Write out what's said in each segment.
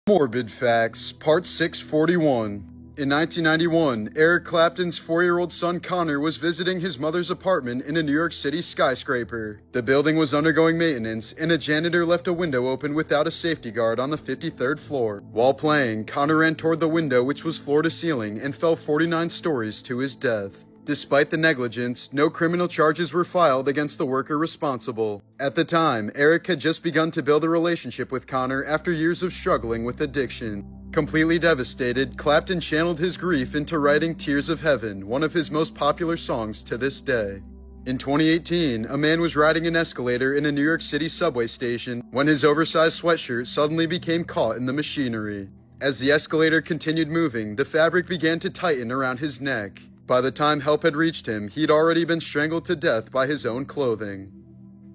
Morbid Facts, Part 641. In 1991, Eric Clapton's 4-year-old son Connor was visiting his mother's apartment in a New York City skyscraper. The building was undergoing maintenance, and a janitor left a window open without a safety guard on the 53rd floor. While playing, Connor ran toward the window, which was floor to ceiling, and fell 49 stories to his death. Despite the negligence, no criminal charges were filed against the worker responsible. At the time, Eric had just begun to build a relationship with Connor after years of struggling with addiction. Completely devastated, Clapton channeled his grief into writing Tears of Heaven, one of his most popular songs to this day. In 2018, a man was riding an escalator in a New York City subway station when his oversized sweatshirt suddenly became caught in the machinery. As the escalator continued moving, the fabric began to tighten around his neck. By the time help had reached him, he'd already been strangled to death by his own clothing.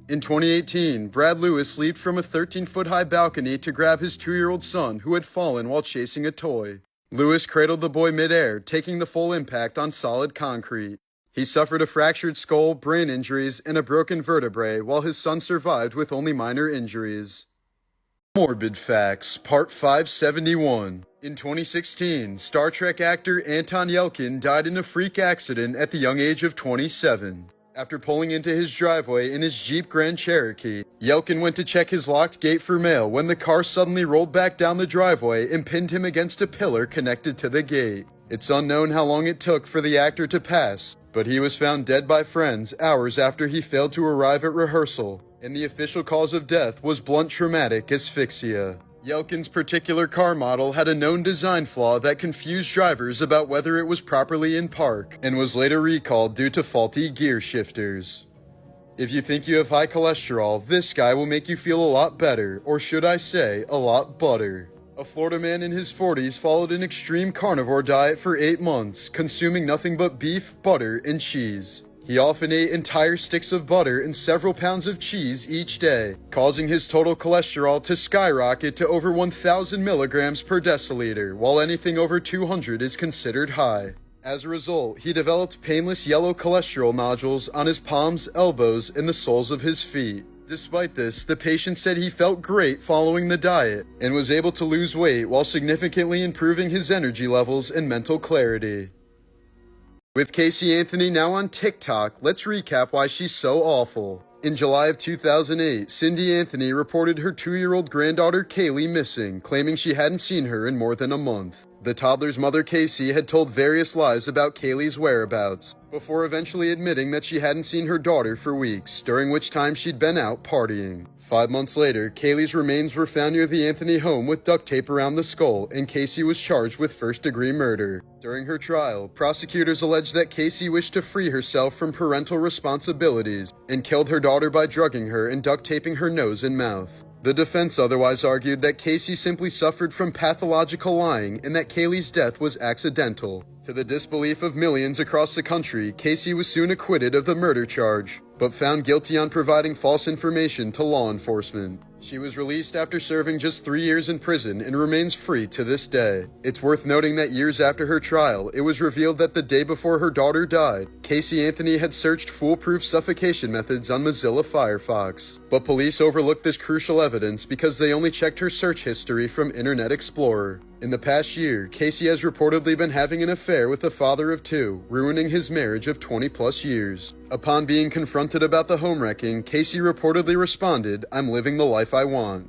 In 2018, Brad Lewis leaped from a 13-foot-high balcony to grab his 2-year-old son who had fallen while chasing a toy. Lewis cradled the boy midair, taking the full impact on solid concrete. He suffered a fractured skull, brain injuries, and a broken vertebrae, while his son survived with only minor injuries. Morbid Facts, Part 571. In 2016, Star Trek actor Anton Yelchin died in a freak accident at the young age of 27. After pulling into his driveway in his Jeep Grand Cherokee, Yelchin went to check his locked gate for mail when the car suddenly rolled back down the driveway and pinned him against a pillar connected to the gate. It's unknown how long it took for the actor to pass, but he was found dead by friends hours after he failed to arrive at rehearsal, and the official cause of death was blunt traumatic asphyxia. Yelkin's particular car model had a known design flaw that confused drivers about whether it was properly in park, and was later recalled due to faulty gear shifters. If you think you have high cholesterol, this guy will make you feel a lot better, or should I say, a lot butter. A Florida man in his 40s followed an extreme carnivore diet for 8 months, consuming nothing but beef, butter, and cheese. He often ate entire sticks of butter and several pounds of cheese each day, causing his total cholesterol to skyrocket to over 1,000 milligrams per deciliter, while anything over 200 is considered high. As a result, he developed painless yellow cholesterol nodules on his palms, elbows, and the soles of his feet. Despite this, the patient said he felt great following the diet, and was able to lose weight while significantly improving his energy levels and mental clarity. With Casey Anthony now on TikTok, let's recap why she's so awful. In July of 2008, Cindy Anthony reported her 2-year-old granddaughter Kaylee missing, claiming she hadn't seen her in more than a month. The toddler's mother Casey had told various lies about Kaylee's whereabouts, before eventually admitting that she hadn't seen her daughter for weeks, during which time she'd been out partying. 5 months later, Kaylee's remains were found near the Anthony home with duct tape around the skull, and Casey was charged with first-degree murder. During her trial, prosecutors alleged that Casey wished to free herself from parental responsibilities and killed her daughter by drugging her and duct taping her nose and mouth. The defense otherwise argued that Casey simply suffered from pathological lying and that Kaylee's death was accidental. To the disbelief of millions across the country, Casey was soon acquitted of the murder charge, but found guilty on providing false information to law enforcement. She was released after serving just 3 years in prison and remains free to this day. It's worth noting that years after her trial, it was revealed that the day before her daughter died, Casey Anthony had searched foolproof suffocation methods on Mozilla Firefox. But police overlooked this crucial evidence because they only checked her search history from Internet Explorer. In the past year, Casey has reportedly been having an affair with a father of 2, ruining his marriage of 20-plus years. Upon being confronted about the home wrecking, Casey reportedly responded, "I'm living the life I want."